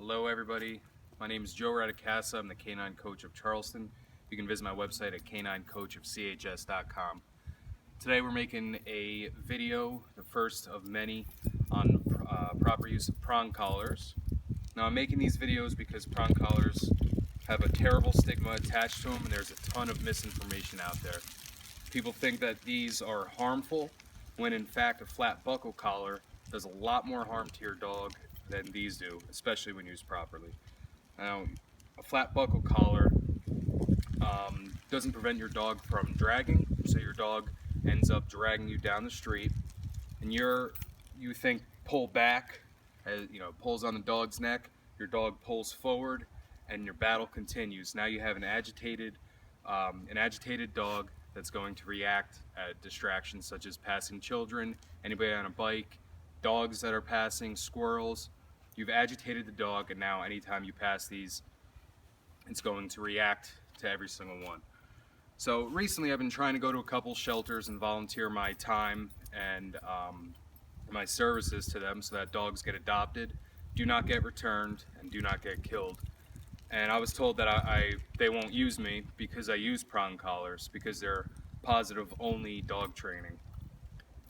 Hello everybody, my name is Joe Radicassa. I'm the canine coach of Charleston. You can visit my website at caninecoachofchs.com. Today we're making a video, the first of many, on proper use of prong collars. Now I'm making these videos because prong collars have a terrible stigma attached to them, and there's a ton of misinformation out there. People think that these are harmful, when in fact a flat buckle collar does a lot more harm to your dog than these do, especially when used properly. Now, a flat buckle collar doesn't prevent your dog from dragging, so your dog ends up dragging you down the street, and you think pull back, pulls on the dog's neck, your dog pulls forward, and your battle continues. Now you have an agitated dog that's going to react at distractions such as passing children, anybody on a bike, dogs that are passing, squirrels. You've agitated the dog, and now anytime you pass these, it's going to react to every single one. So recently I've been trying to go to a couple shelters and volunteer my time and my services to them so that dogs get adopted, do not get returned, and do not get killed. And I was told that they won't use me because I use prong collars, because they're positive only dog training.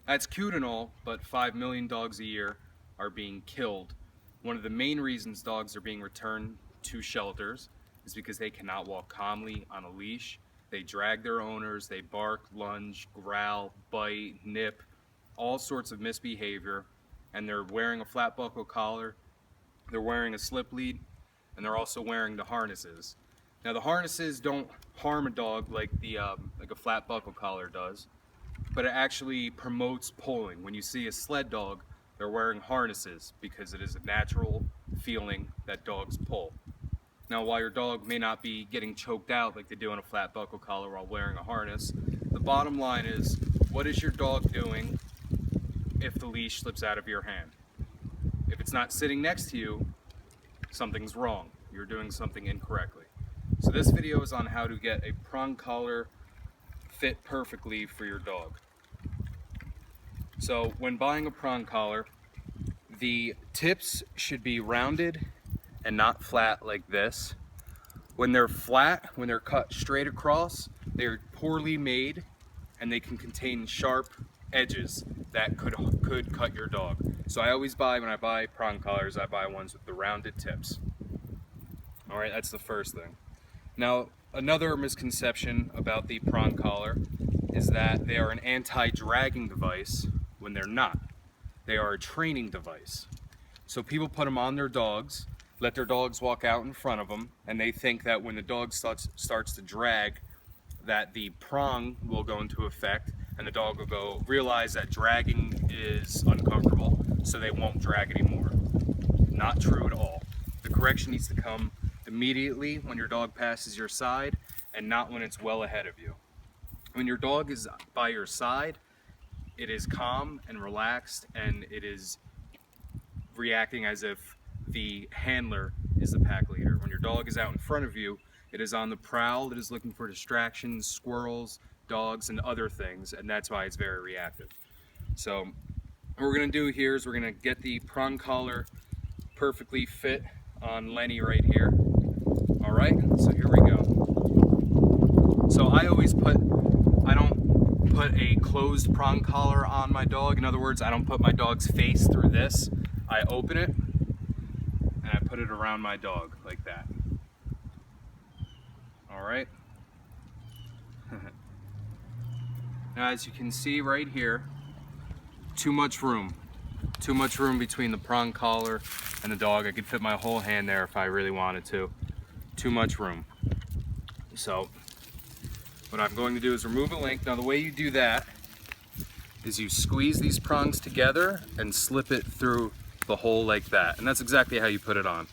That's cute and all, but 5 million dogs a year are being killed. One of the main reasons dogs are being returned to shelters is because they cannot walk calmly on a leash. They drag their owners, they bark, lunge, growl, bite, nip, all sorts of misbehavior, and they're wearing a flat buckle collar, they're wearing a slip lead, and they're also wearing the harnesses. Now the harnesses don't harm a dog like a flat buckle collar does, but it actually promotes pulling. When you see a sled dog, they're wearing harnesses because it is a natural feeling that dogs pull. Now, while your dog may not be getting choked out like they do in a flat buckle collar while wearing a harness, the bottom line is, what is your dog doing if the leash slips out of your hand? If it's not sitting next to you, something's wrong. You're doing something incorrectly. So this video is on how to get a prong collar fit perfectly for your dog. So when buying a prong collar, the tips should be rounded and not flat like this. When they're flat, when they're cut straight across, they're poorly made and they can contain sharp edges that could cut your dog. So when I buy prong collars, I buy ones with the rounded tips. All right, that's the first thing. Now, another misconception about the prong collar is that they are an anti-dragging device when they're not. They are a training device. So people put them on their dogs, let their dogs walk out in front of them, and they think that when the dog starts to drag, that the prong will go into effect and the dog will realize that dragging is uncomfortable, so they won't drag anymore. Not true at all. The correction needs to come immediately when your dog passes your side, and not when it's well ahead of you. When your dog is by your side, it is calm and relaxed, and it is reacting as if the handler is the pack leader. When your dog is out in front of you, it is on the prowl, it is looking for distractions, squirrels, dogs, and other things, and that's why it's very reactive. So what we're going to do here is we're going to get the prong collar perfectly fit on Lenny right here. All right, so here we go. So I don't put a closed prong collar on my dog. In other words, I don't put my dog's face through this. I open it and I put it around my dog like that. All right. Now, as you can see right here, too much room between the prong collar and the dog. I could fit my whole hand there if I really wanted to. Too much room. So what I'm going to do is remove a link. Now the way you do that is you squeeze these prongs together and slip it through the hole like that. And that's exactly how you put it on.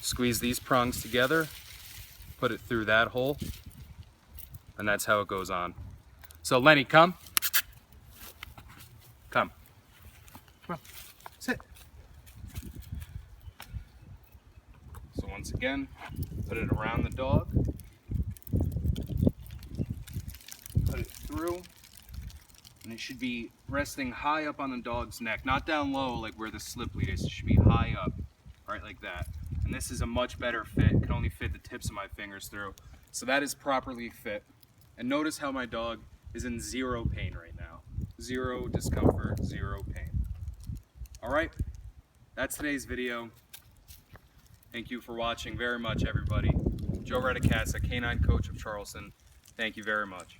Squeeze these prongs together, put it through that hole, and that's how it goes on. So Lenny, come. Come. Come on, sit. So once again, put it around the dog, put it through, and it should be resting high up on the dog's neck, not down low like where the slip lead is. It should be high up, right like that. and this is a much better fit. It can only fit the tips of my fingers through. So that is properly fit. And notice how my dog is in zero pain right now. Zero discomfort, zero pain. All right, that's today's video. Thank you for watching very much, everybody. Joe Redicassa, Canine Coach of Charleston. Thank you very much.